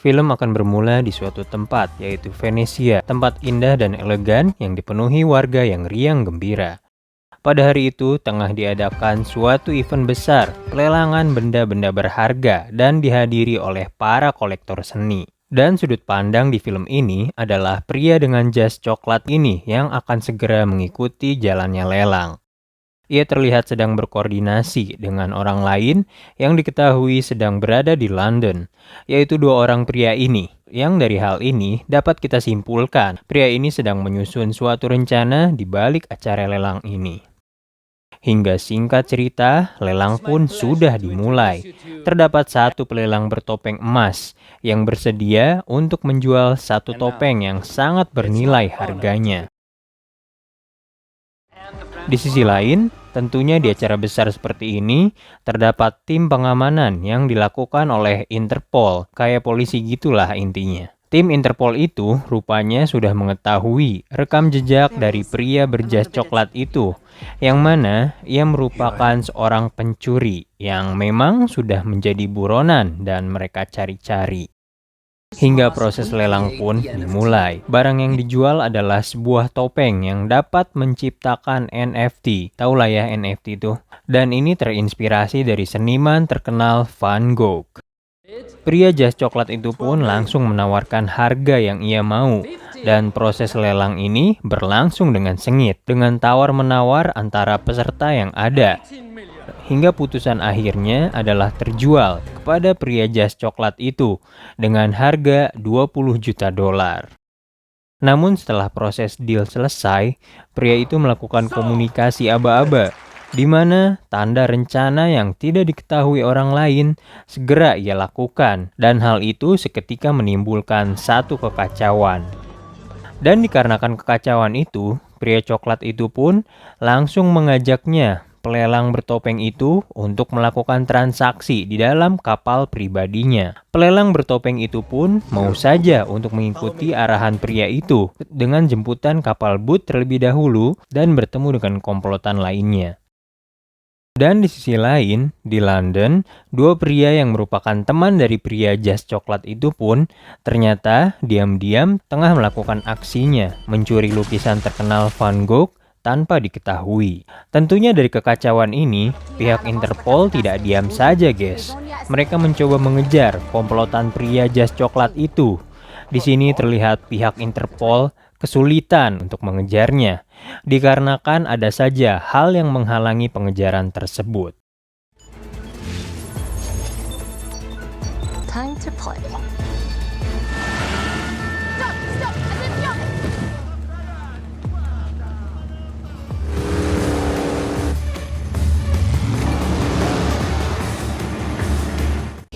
Film akan bermula di suatu tempat, yaitu Venesia, tempat indah dan elegan yang dipenuhi warga yang riang gembira. Pada hari itu, tengah diadakan suatu event besar, pelelangan benda-benda berharga, dan dihadiri oleh para kolektor seni. Dan sudut pandang di film ini adalah pria dengan jas coklat ini yang akan segera mengikuti jalannya lelang. Ia terlihat sedang berkoordinasi dengan orang lain yang diketahui sedang berada di London, yaitu dua orang pria ini. Yang dari hal ini dapat kita simpulkan, pria ini sedang menyusun suatu rencana di balik acara lelang ini. Hingga singkat cerita, lelang pun sudah dimulai. Terdapat satu pelelang bertopeng emas yang bersedia untuk menjual satu topeng yang sangat bernilai harganya. Di sisi lain, tentunya di acara besar seperti ini, terdapat tim pengamanan yang dilakukan oleh Interpol, kayak polisi gitulah intinya. Tim Interpol itu rupanya sudah mengetahui rekam jejak dari pria berjas coklat itu, yang mana ia merupakan seorang pencuri yang memang sudah menjadi buronan dan mereka cari-cari. Hingga proses lelang pun dimulai. Barang yang dijual adalah sebuah topeng yang dapat menciptakan NFT. Taulah ya NFT itu. Dan ini terinspirasi dari seniman terkenal Van Gogh. Pria jas coklat itu pun langsung menawarkan harga yang ia mau. Dan proses lelang ini berlangsung dengan sengit, dengan tawar-menawar antara peserta yang ada. Hingga putusan akhirnya adalah terjual kepada pria jas coklat itu dengan harga 20 juta dolar. Namun setelah proses deal selesai, pria itu melakukan komunikasi aba-aba, di mana tanda rencana yang tidak diketahui orang lain segera ia lakukan, dan hal itu seketika menimbulkan satu kekacauan. Dan dikarenakan kekacauan itu, pria coklat itu pun langsung mengajaknya pelelang bertopeng itu untuk melakukan transaksi di dalam kapal pribadinya. Pelelang bertopeng itu pun mau saja untuk mengikuti arahan pria itu dengan jemputan kapal boot terlebih dahulu dan bertemu dengan komplotan lainnya. Dan di sisi lain, di London, dua pria yang merupakan teman dari pria jas coklat itu pun ternyata diam-diam tengah melakukan aksinya, mencuri lukisan terkenal Van Gogh tanpa diketahui. Tentunya dari kekacauan ini, pihak Interpol tidak diam saja, guys. Mereka mencoba mengejar komplotan pria jas coklat itu. Di sini terlihat pihak Interpol kesulitan untuk mengejarnya, dikarenakan ada saja hal yang menghalangi pengejaran tersebut. Time to play.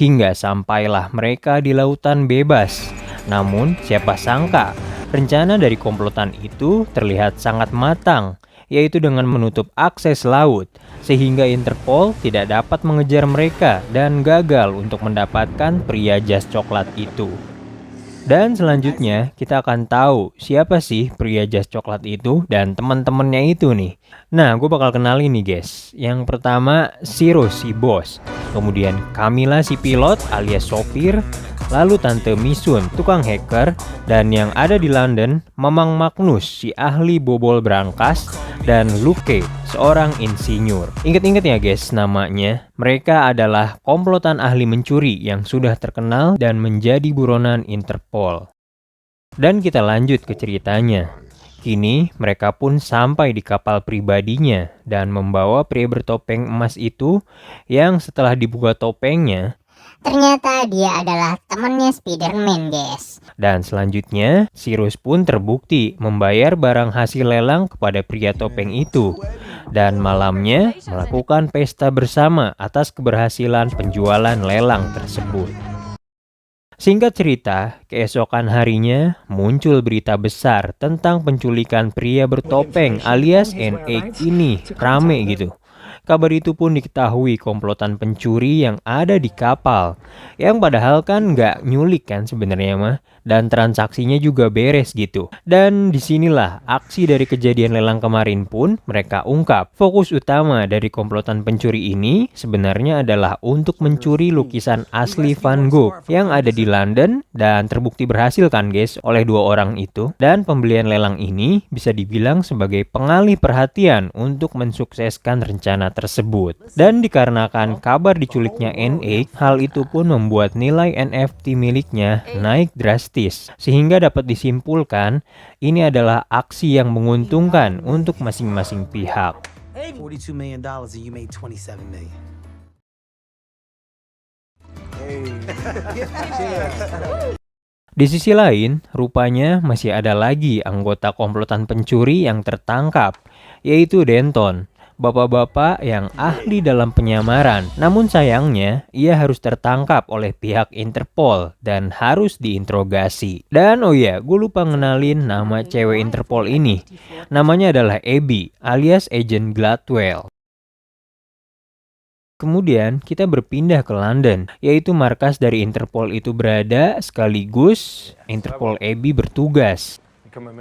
Hingga sampailah mereka di lautan bebas. Namun siapa sangka rencana dari komplotan itu terlihat sangat matang, yaitu dengan menutup akses laut, sehingga Interpol tidak dapat mengejar mereka dan gagal untuk mendapatkan pria jas coklat itu. Dan selanjutnya kita akan tahu siapa sih pria jas coklat itu dan teman-temannya itu nih. Nah, gue bakal kenalin nih guys. Yang pertama Shiro si bos, kemudian Camilla si pilot alias sopir, lalu Tante Misun tukang hacker, dan yang ada di London Mamang Magnus si ahli bobol brankas, dan Luke seorang insinyur. Ingat-ingat ya guys namanya. Mereka adalah komplotan ahli mencuri yang sudah terkenal dan menjadi buronan Interpol. Dan kita lanjut ke ceritanya. Kini mereka pun sampai di kapal pribadinya dan membawa pria bertopeng emas itu yang setelah dibuka topengnya, Ternyata dia adalah temannya Spider-Man, guys. dan selanjutnya Cyrus pun terbukti membayar barang hasil lelang kepada pria topeng itu. Dan malamnya melakukan pesta bersama atas keberhasilan penjualan lelang tersebut. Singkat cerita, keesokan harinya muncul berita besar tentang penculikan pria bertopeng alias N8 ini. Rame gitu. Kabar itu pun diketahui komplotan pencuri yang ada di kapal. Yang padahal kan nggak nyulik kan sebenarnya mah. dan transaksinya juga beres gitu. Dan disinilah aksi dari kejadian lelang kemarin pun mereka ungkap. Fokus utama dari komplotan pencuri ini sebenarnya adalah untuk mencuri lukisan asli Van Gogh yang ada di London dan terbukti berhasil kan guys oleh dua orang itu. Dan pembelian lelang ini bisa dibilang sebagai pengalih perhatian untuk mensukseskan rencana tersebut. Dan dikarenakan kabar diculiknya NA, hal itu pun membuat nilai NFT miliknya naik drastis. Sehingga dapat disimpulkan ini adalah aksi yang menguntungkan untuk masing-masing pihak. $42 million and you made 27 million. Di sisi lain, rupanya masih ada lagi anggota komplotan pencuri yang tertangkap, yaitu Denton, bapak-bapak yang ahli dalam penyamaran. Namun sayangnya, ia harus tertangkap oleh pihak Interpol dan harus diinterogasi. Dan oh ya, gue lupa ngenalin nama cewek Interpol ini. Namanya adalah Abby, alias Agent Gladwell. Kemudian kita berpindah ke London, yaitu markas dari Interpol itu berada, sekaligus Interpol Abby bertugas.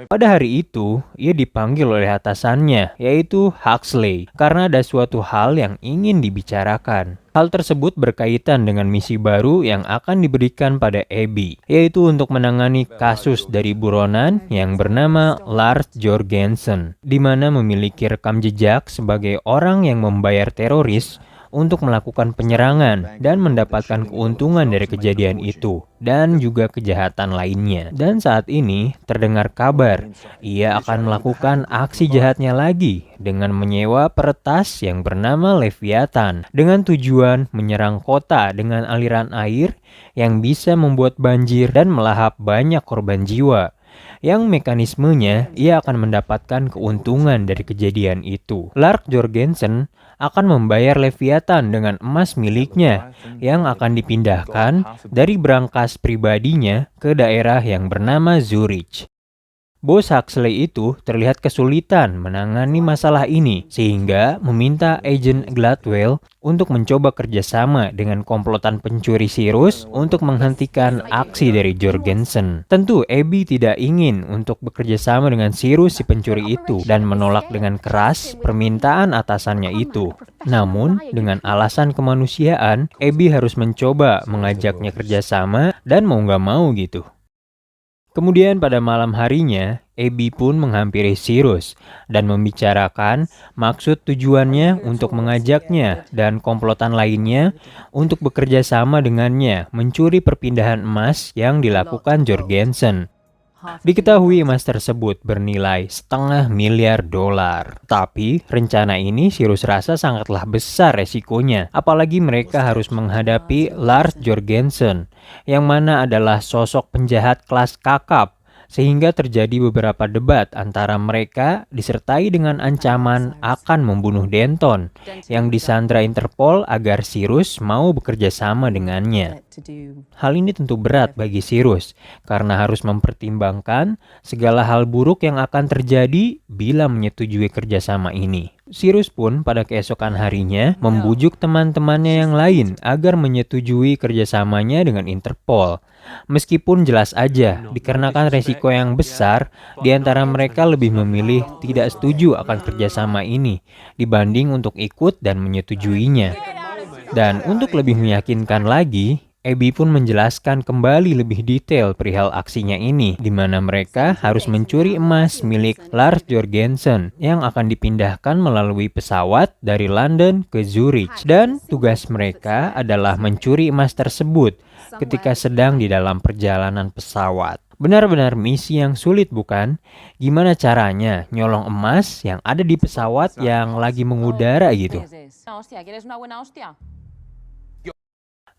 Pada hari itu, ia dipanggil oleh atasannya, yaitu Huxley, karena ada suatu hal yang ingin dibicarakan. Hal tersebut berkaitan dengan misi baru yang akan diberikan pada Abby, yaitu untuk menangani kasus dari buronan yang bernama Lars Jorgensen, di mana memiliki rekam jejak sebagai orang yang membayar teroris untuk melakukan penyerangan dan mendapatkan keuntungan dari kejadian itu dan juga kejahatan lainnya. Dan saat ini terdengar kabar ia akan melakukan aksi jahatnya lagi dengan menyewa peretas yang bernama Leviathan dengan tujuan menyerang kota dengan aliran air yang bisa membuat banjir dan melahap banyak korban jiwa. Yang mekanismenya ia akan mendapatkan keuntungan dari kejadian itu. Lars Jorgensen akan membayar Leviathan dengan emas miliknya yang akan dipindahkan dari brankas pribadinya ke daerah yang bernama Zurich. Bos Huxley itu terlihat kesulitan menangani masalah ini sehingga meminta Agent Gladwell untuk mencoba kerjasama dengan komplotan pencuri Sirius untuk menghentikan aksi dari Jorgensen. Tentu Abby tidak ingin untuk bekerja sama dengan Sirius si pencuri itu dan menolak dengan keras permintaan atasannya itu. Namun dengan alasan kemanusiaan, Abby harus mencoba mengajaknya kerjasama dan mau nggak mau gitu. Kemudian pada malam harinya, Abby pun menghampiri Sirius dan membicarakan maksud tujuannya untuk mengajaknya dan komplotan lainnya untuk bekerja sama dengannya mencuri perpindahan emas yang dilakukan Jorgensen. Diketahui emas tersebut bernilai $500 miliar. Tapi rencana ini Sirius rasa sangatlah besar resikonya, apalagi mereka harus menghadapi Lars Jorgensen, yang mana adalah sosok penjahat kelas kakap, sehingga terjadi beberapa debat antara mereka disertai dengan ancaman akan membunuh Denton yang disandra Interpol agar Sirius mau bekerja sama dengannya. Hal ini tentu berat bagi Sirius karena harus mempertimbangkan segala hal buruk yang akan terjadi bila menyetujui kerjasama ini. Sirius pun pada keesokan harinya membujuk teman-temannya yang lain agar menyetujui kerjasamanya dengan Interpol. Meskipun jelas aja, dikarenakan resiko yang besar, di antara mereka lebih memilih tidak setuju akan kerjasama ini dibanding untuk ikut dan menyetujuinya. Dan untuk lebih meyakinkan lagi, Abby pun menjelaskan kembali lebih detail perihal aksinya ini, di mana mereka harus mencuri emas milik Lars Jorgensen yang akan dipindahkan melalui pesawat dari London ke Zurich. Dan tugas mereka adalah mencuri emas tersebut ketika sedang di dalam perjalanan pesawat. Benar-benar misi yang sulit bukan? Gimana caranya nyolong emas yang ada di pesawat yang lagi mengudara gitu?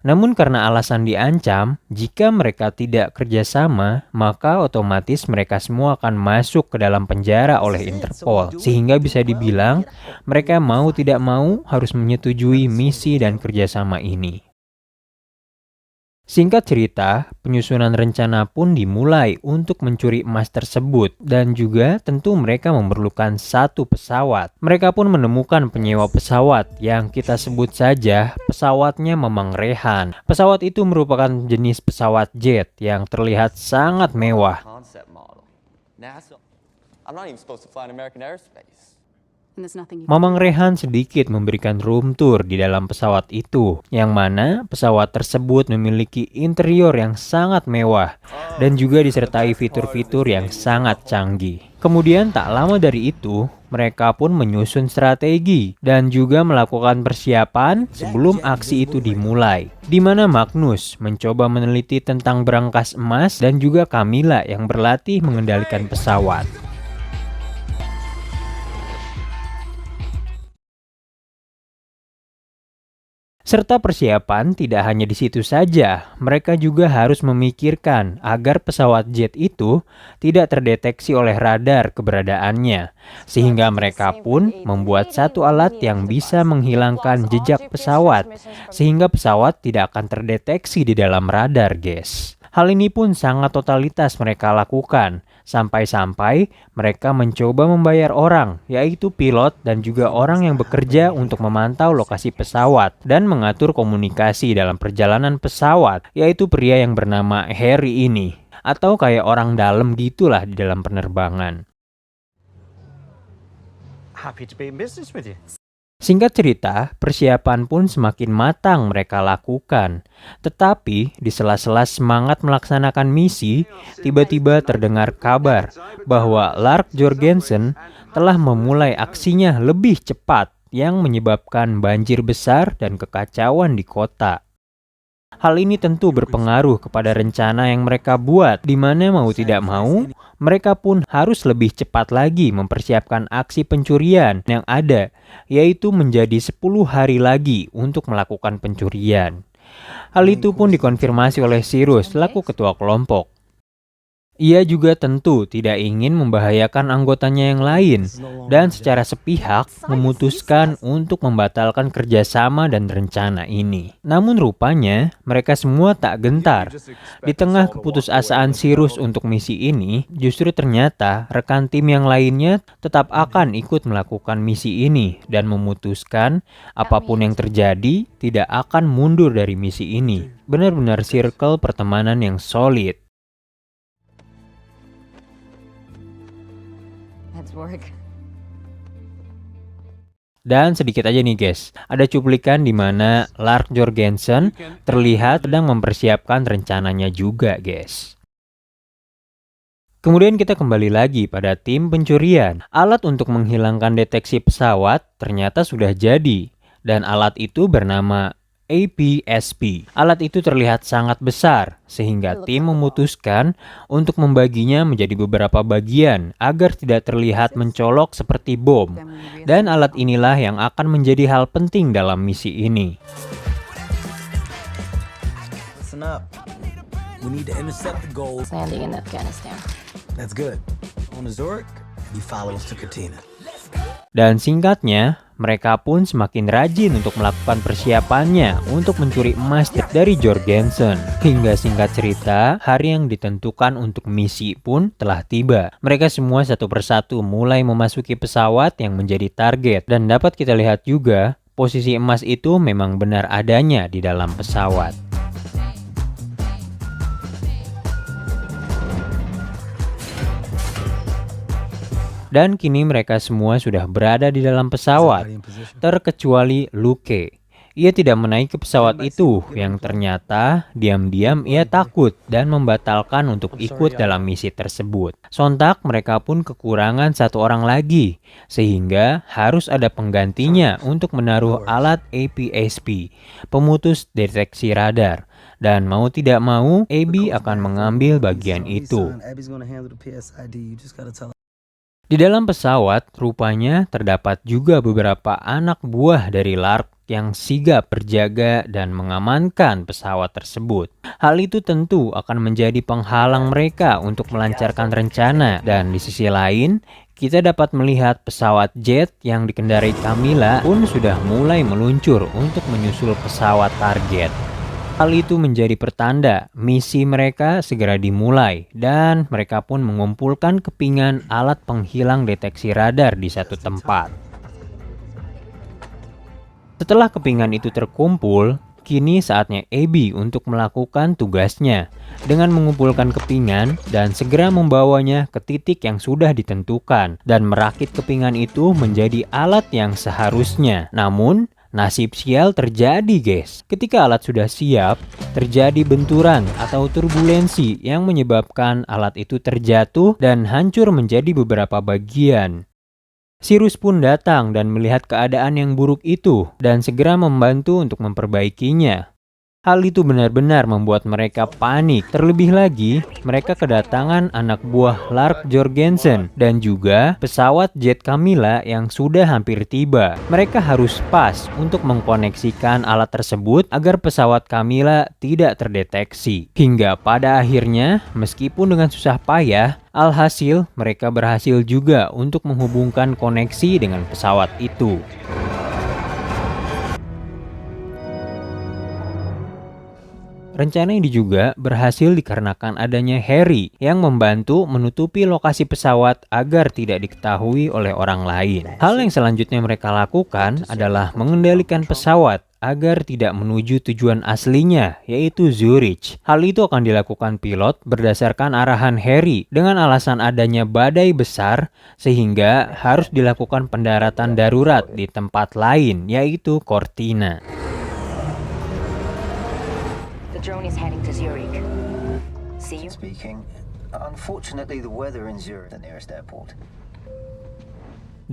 Namun karena alasan diancam, jika mereka tidak kerjasama, maka otomatis mereka semua akan masuk ke dalam penjara oleh Interpol. Sehingga bisa dibilang, mereka mau tidak mau harus menyetujui misi dan kerjasama ini. Singkat cerita, penyusunan rencana pun dimulai untuk mencuri emas tersebut dan juga tentu mereka memerlukan satu pesawat. Mereka pun menemukan penyewa pesawat yang kita sebut saja pesawatnya Mamang Rehan. Pesawat itu merupakan jenis pesawat jet yang terlihat sangat mewah. Concept model. NASA. I'm not even supposed to fly in American airspace. And there's nothing you Mamang Rehan sedikit memberikan room tour di dalam pesawat itu, yang mana pesawat tersebut memiliki interior yang sangat mewah dan juga disertai fitur-fitur yang sangat canggih. Kemudian tak lama dari itu, mereka pun menyusun strategi dan juga melakukan persiapan sebelum aksi itu dimulai, di mana Magnus mencoba meneliti tentang berangkas emas dan juga Camilla yang berlatih mengendalikan pesawat. Serta persiapan tidak hanya di situ saja, mereka juga harus memikirkan agar pesawat jet itu tidak terdeteksi oleh radar keberadaannya, sehingga mereka pun membuat satu alat yang bisa menghilangkan jejak pesawat, sehingga pesawat tidak akan terdeteksi di dalam radar, guys. Hal ini pun sangat totalitas mereka lakukan, sampai-sampai mereka mencoba membayar orang, yaitu pilot dan juga orang yang bekerja untuk memantau lokasi pesawat dan mengatur komunikasi dalam perjalanan pesawat, yaitu pria yang bernama Harry ini, atau kayak orang dalam gitulah di dalam penerbangan. Happy to be in business with you. Singkat cerita, persiapan pun semakin matang mereka lakukan. Tetapi, di sela-sela semangat melaksanakan misi, tiba-tiba terdengar kabar bahwa Lark Jorgensen telah memulai aksinya lebih cepat yang menyebabkan banjir besar dan kekacauan di kota. Hal ini tentu berpengaruh kepada rencana yang mereka buat, di mana mau tidak mau, mereka pun harus lebih cepat lagi mempersiapkan aksi pencurian yang ada, yaitu menjadi 10 hari lagi untuk melakukan pencurian. Hal itu pun dikonfirmasi oleh Cyrus selaku ketua kelompok. Ia juga tentu tidak ingin membahayakan anggotanya yang lain dan secara sepihak memutuskan untuk membatalkan kerjasama dan rencana ini. Namun rupanya mereka semua tak gentar. Di tengah keputusasaan Cyrus untuk misi ini, justru ternyata rekan tim yang lainnya tetap akan ikut melakukan misi ini dan memutuskan apapun yang terjadi tidak akan mundur dari misi ini. Benar-benar circle pertemanan yang solid. That's work. Dan sedikit aja nih guys, ada cuplikan di mana Lark Jorgensen terlihat sedang mempersiapkan rencananya juga guys. Kemudian kita kembali lagi pada tim pencurian. Alat untuk menghilangkan deteksi pesawat ternyata sudah jadi, dan alat itu bernama APSP. Alat itu terlihat sangat besar, sehingga tim memutuskan untuk membaginya menjadi beberapa bagian agar tidak terlihat mencolok seperti bom. Dan alat inilah yang akan menjadi hal penting dalam misi ini. Listen up. We need to intercept the gold. Landing in Afghanistan. That's good. On to Zurich, you follow us to Katina. Dan singkatnya, mereka pun semakin rajin untuk melakukan persiapannya untuk mencuri emas dari Jorgensen. Hingga singkat cerita, hari yang ditentukan untuk misi pun telah tiba. Mereka semua satu persatu mulai memasuki pesawat yang menjadi target. Dan dapat kita lihat juga, posisi emas itu memang benar adanya di dalam pesawat. Dan kini mereka semua sudah berada di dalam pesawat, terkecuali Luke. Ia tidak menaiki pesawat itu, yang ternyata diam-diam ia takut dan membatalkan untuk ikut dalam misi tersebut. Sontak mereka pun kekurangan satu orang lagi, sehingga harus ada penggantinya untuk menaruh alat APSP, pemutus deteksi radar. Dan mau tidak mau, Abby akan mengambil bagian itu. Di dalam pesawat, rupanya terdapat juga beberapa anak buah dari Lark yang sigap berjaga dan mengamankan pesawat tersebut. Hal itu tentu akan menjadi penghalang mereka untuk melancarkan rencana. Dan di sisi lain, kita dapat melihat pesawat jet yang dikendarai Camilla pun sudah mulai meluncur untuk menyusul pesawat target. Hal itu menjadi pertanda misi mereka segera dimulai dan mereka pun mengumpulkan kepingan alat penghilang deteksi radar di satu tempat. Setelah kepingan itu terkumpul, kini saatnya Abby untuk melakukan tugasnya dengan mengumpulkan kepingan dan segera membawanya ke titik yang sudah ditentukan dan merakit kepingan itu menjadi alat yang seharusnya. Namun, nasib sial terjadi guys. Ketika alat sudah siap, terjadi benturan atau turbulensi yang menyebabkan alat itu terjatuh dan hancur menjadi beberapa bagian. Cyrus pun datang dan melihat keadaan yang buruk itu dan segera membantu untuk memperbaikinya. Hal itu benar-benar membuat mereka panik. Terlebih lagi, mereka kedatangan anak buah Lark Jorgensen dan juga pesawat jet Camilla yang sudah hampir tiba. Mereka harus pas untuk mengkoneksikan alat tersebut agar pesawat Camilla tidak terdeteksi. Hingga pada akhirnya, meskipun dengan susah payah, alhasil mereka berhasil juga untuk menghubungkan koneksi dengan pesawat itu. Rencana ini juga berhasil dikarenakan adanya Harry yang membantu menutupi lokasi pesawat agar tidak diketahui oleh orang lain. Hal yang selanjutnya mereka lakukan adalah mengendalikan pesawat agar tidak menuju tujuan aslinya, yaitu Zurich. Hal itu akan dilakukan pilot berdasarkan arahan Harry dengan alasan adanya badai besar sehingga harus dilakukan pendaratan darurat di tempat lain, yaitu Cortina. The drone is heading to Zurich. See you. Speaking. Unfortunately, the weather in Zurich is the nearest airport.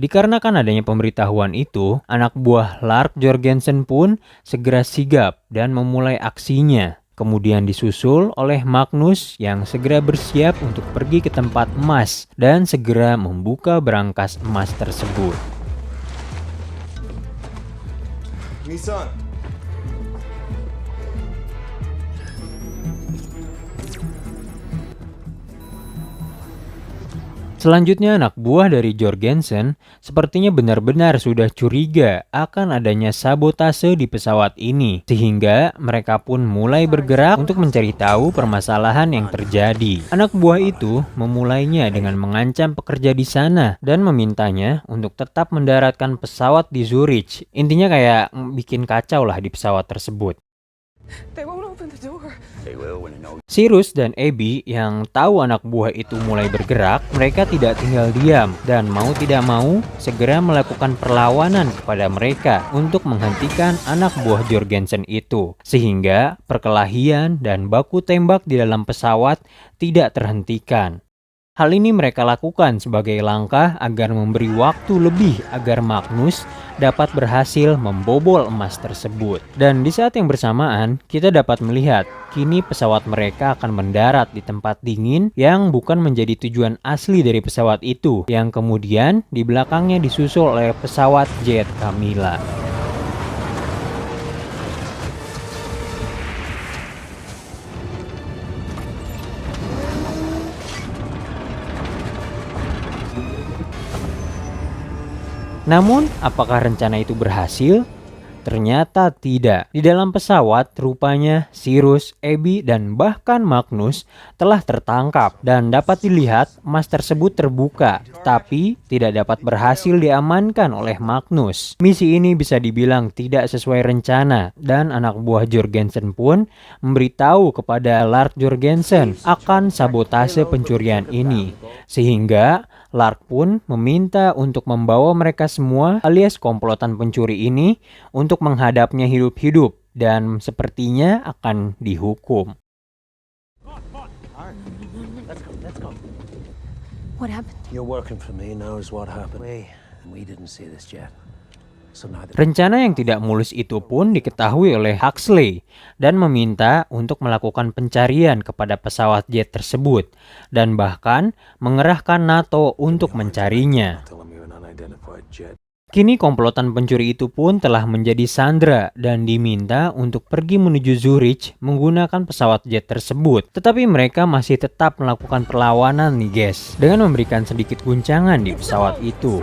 Dikarenakan adanya pemberitahuan itu, anak buah Lark Jorgensen pun segera sigap dan memulai aksinya. Kemudian disusul oleh Magnus yang segera bersiap untuk pergi ke tempat emas dan segera membuka berangkas emas tersebut. Nissan. Selanjutnya anak buah dari Jorgensen sepertinya benar-benar sudah curiga akan adanya sabotase di pesawat ini. Sehingga mereka pun mulai bergerak untuk mencari tahu permasalahan yang terjadi. Anak buah itu memulainya dengan mengancam pekerja di sana dan memintanya untuk tetap mendaratkan pesawat di Zurich. Intinya kayak bikin kacau lah di pesawat tersebut. They won't open the door. They will when they know. Cyrus dan Abby yang tahu anak buah itu mulai bergerak, mereka tidak tinggal diam dan mau tidak mau segera melakukan perlawanan kepada mereka untuk menghentikan anak buah Jorgensen itu. Sehingga perkelahian dan baku tembak di dalam pesawat tidak terhentikan. Hal ini mereka lakukan sebagai langkah agar memberi waktu lebih agar Magnus dapat berhasil membobol emas tersebut. Dan di saat yang bersamaan, kita dapat melihat kini pesawat mereka akan mendarat di tempat dingin yang bukan menjadi tujuan asli dari pesawat itu, yang kemudian di belakangnya disusul oleh pesawat jet Camilla. Namun, apakah rencana itu berhasil? Ternyata tidak. Di dalam pesawat, rupanya Cyrus, Abby, dan bahkan Magnus telah tertangkap dan dapat dilihat emas tersebut terbuka, tapi tidak dapat berhasil diamankan oleh Magnus. Misi ini bisa dibilang tidak sesuai rencana dan anak buah Jorgensen pun memberitahu kepada Lark Jorgensen akan sabotase pencurian ini. Sehingga Lark pun meminta untuk membawa mereka semua alias komplotan pencuri ini untuk menghadapnya hidup-hidup dan sepertinya akan dihukum. What happened? You're working for me knows what happened. We didn't see this yet. Rencana yang tidak mulus itu pun diketahui oleh Huxley dan meminta untuk melakukan pencarian kepada pesawat jet tersebut dan bahkan mengerahkan NATO untuk mencarinya. Kini komplotan pencuri itu pun telah menjadi sandera dan diminta untuk pergi menuju Zurich menggunakan pesawat jet tersebut. Tetapi mereka masih tetap melakukan perlawanan nih guys, dengan memberikan sedikit guncangan di pesawat itu.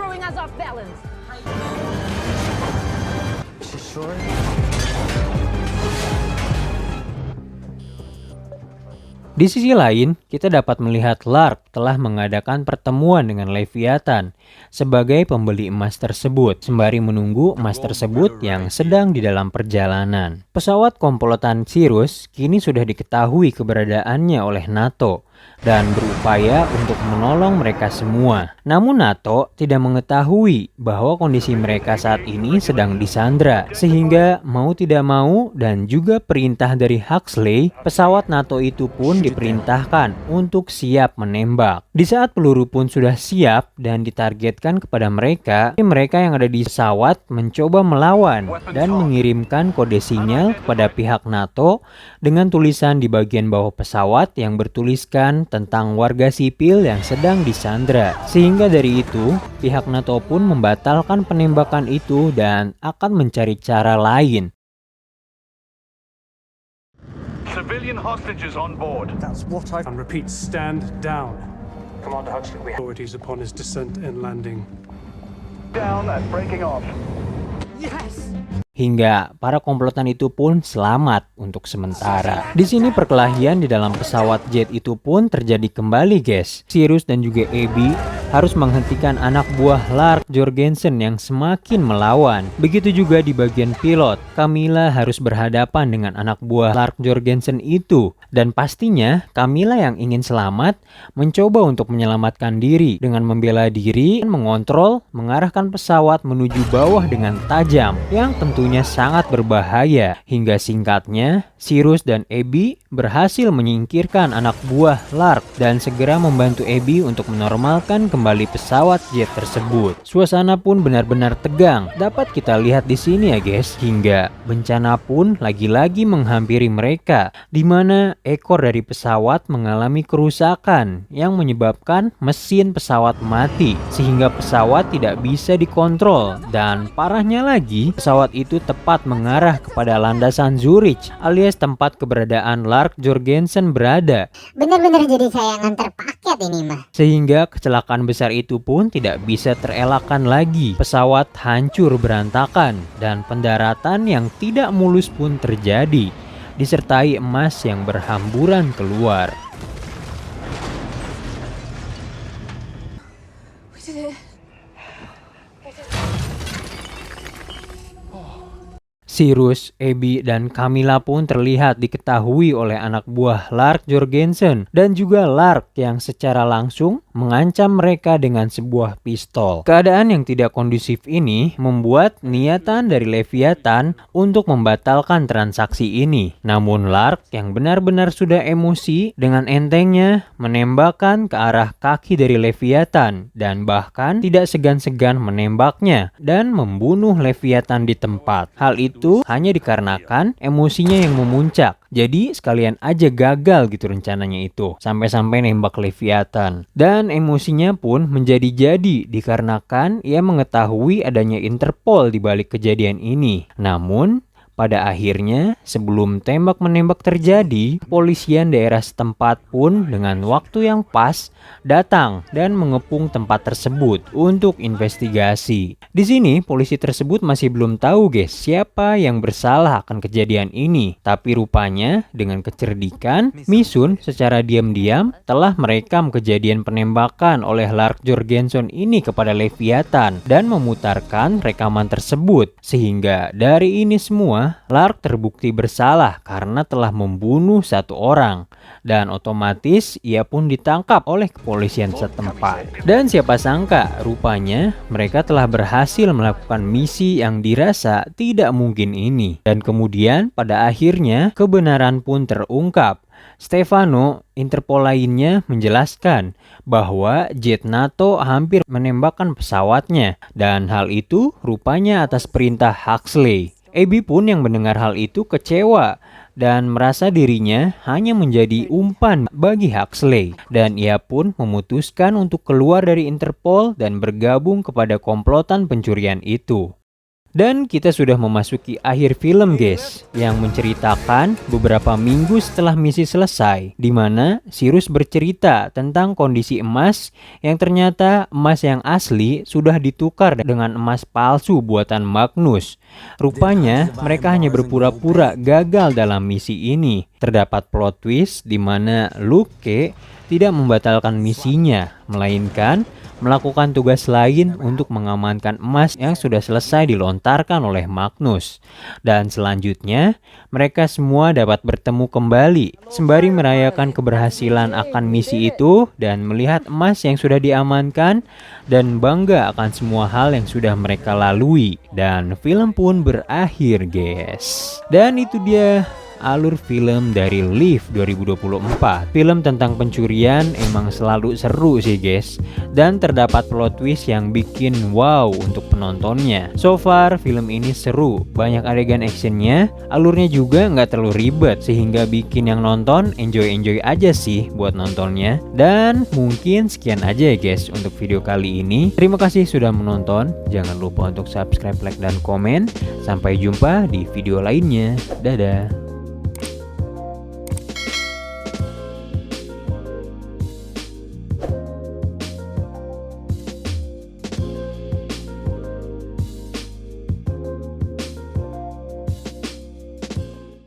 Di sisi lain, kita dapat melihat Lark telah mengadakan pertemuan dengan Leviathan sebagai pembeli emas tersebut, sembari menunggu emas tersebut yang sedang di dalam perjalanan. Pesawat komplotan Cirrus kini sudah diketahui keberadaannya oleh NATO dan berupaya untuk menolong mereka semua. Namun NATO tidak mengetahui bahwa kondisi mereka saat ini sedang disandra, sehingga mau tidak mau dan juga perintah dari Huxley, pesawat NATO itu pun diperintahkan untuk siap menembak. Di saat peluru pun sudah siap dan ditargetkan kepada mereka yang ada di pesawat mencoba melawan dan mengirimkan kode sinyal kepada pihak NATO dengan tulisan di bagian bawah pesawat yang bertuliskan tentang warga sipil yang sedang disandra. Sehingga dari itu, pihak NATO pun membatalkan penembakan itu dan akan mencari cara lain. Civilian hostages on board. That's what I... And repeat, stand down. Commander Huxley, we have authorities upon his descent and landing. Down and breaking off. Yes! Hingga para komplotan itu pun selamat untuk sementara. Di sini perkelahian di dalam pesawat jet itu pun terjadi kembali, guys. Cirrus dan juga Abby harus menghentikan anak buah Lark Jorgensen yang semakin melawan. Begitu juga di bagian pilot, Camilla harus berhadapan dengan anak buah Lark Jorgensen itu. Dan pastinya Camilla yang ingin selamat mencoba untuk menyelamatkan diri dengan membela diri dan mengontrol mengarahkan pesawat menuju bawah dengan tajam yang tentunya sangat berbahaya. Hingga singkatnya, Cirrus dan Abby berhasil menyingkirkan anak buah Lark dan segera membantu Abby untuk menormalkan kembali pesawat jet tersebut. Suasana pun benar-benar tegang. Dapat kita lihat di sini ya guys, hingga bencana pun lagi-lagi menghampiri mereka, di mana ekor dari pesawat mengalami kerusakan yang menyebabkan mesin pesawat mati sehingga pesawat tidak bisa dikontrol, dan parahnya lagi pesawat itu tepat mengarah kepada landasan Zurich alias tempat keberadaan Lark Jorgensen berada. Bener-bener jadi saya nganter paket ini mah. Sehingga kecelakaan besar itu pun tidak bisa terelakkan lagi. Pesawat hancur berantakan dan pendaratan yang tidak mulus pun terjadi, disertai emas yang berhamburan keluar. We did it. Cirrus, Abby, dan Camilla pun terlihat diketahui oleh anak buah Lark Jorgensen dan juga Lark yang secara langsung mengancam mereka dengan sebuah pistol. Keadaan yang tidak kondusif ini membuat niatan dari Leviathan untuk membatalkan transaksi ini. Namun Lark yang benar-benar sudah emosi dengan entengnya menembakkan ke arah kaki dari Leviathan dan bahkan tidak segan-segan menembaknya dan membunuh Leviathan di tempat. Hal itu hanya dikarenakan emosinya yang memuncak. Jadi sekalian aja gagal gitu rencananya itu, sampai-sampai nembak Leviathan. Dan emosinya pun menjadi-jadi dikarenakan ia mengetahui adanya Interpol di balik kejadian ini. Namun pada akhirnya, sebelum tembak-menembak terjadi, kepolisian daerah setempat pun dengan waktu yang pas datang dan mengepung tempat tersebut untuk investigasi. Di sini, polisi tersebut masih belum tahu guys siapa yang bersalah akan kejadian ini. Tapi rupanya dengan kecerdikan, Misun secara diam-diam telah merekam kejadian penembakan oleh Lark Jorgensen ini kepada Leviathan dan memutarkan rekaman tersebut. Sehingga dari ini semua, Lark terbukti bersalah karena telah membunuh satu orang dan otomatis ia pun ditangkap oleh kepolisian setempat. Dan siapa sangka rupanya mereka telah berhasil melakukan misi yang dirasa tidak mungkin ini. Dan kemudian pada akhirnya kebenaran pun terungkap. Stefano, Interpol lainnya, menjelaskan bahwa jet NATO hampir menembakkan pesawatnya dan hal itu rupanya atas perintah Huxley. Abby pun yang mendengar hal itu kecewa dan merasa dirinya hanya menjadi umpan bagi Huxley, dan ia pun memutuskan untuk keluar dari Interpol dan bergabung kepada komplotan pencurian itu. Dan kita sudah memasuki akhir film guys, yang menceritakan beberapa minggu setelah misi selesai, di mana Cyrus bercerita tentang kondisi emas yang ternyata emas yang asli sudah ditukar dengan emas palsu buatan Magnus. Rupanya mereka hanya berpura-pura gagal dalam misi ini. Terdapat plot twist di mana Luke tidak membatalkan misinya, melainkan melakukan tugas lain untuk mengamankan emas yang sudah selesai dilontarkan oleh Magnus. Dan selanjutnya, mereka semua dapat bertemu kembali, sembari merayakan keberhasilan akan misi itu dan melihat emas yang sudah diamankan dan bangga akan semua hal yang sudah mereka lalui. Dan film pun berakhir guys. Dan itu dia alur film dari Live 2024. Film tentang pencurian emang selalu seru sih guys, dan terdapat plot twist yang bikin wow untuk penontonnya. So far film ini seru, banyak adegan actionnya, alurnya juga nggak terlalu ribet sehingga bikin yang nonton enjoy aja sih buat nontonnya. Dan mungkin sekian aja ya guys untuk video kali ini. Terima kasih sudah menonton, jangan lupa untuk subscribe, like, dan komen. Sampai jumpa di video lainnya. Dadah.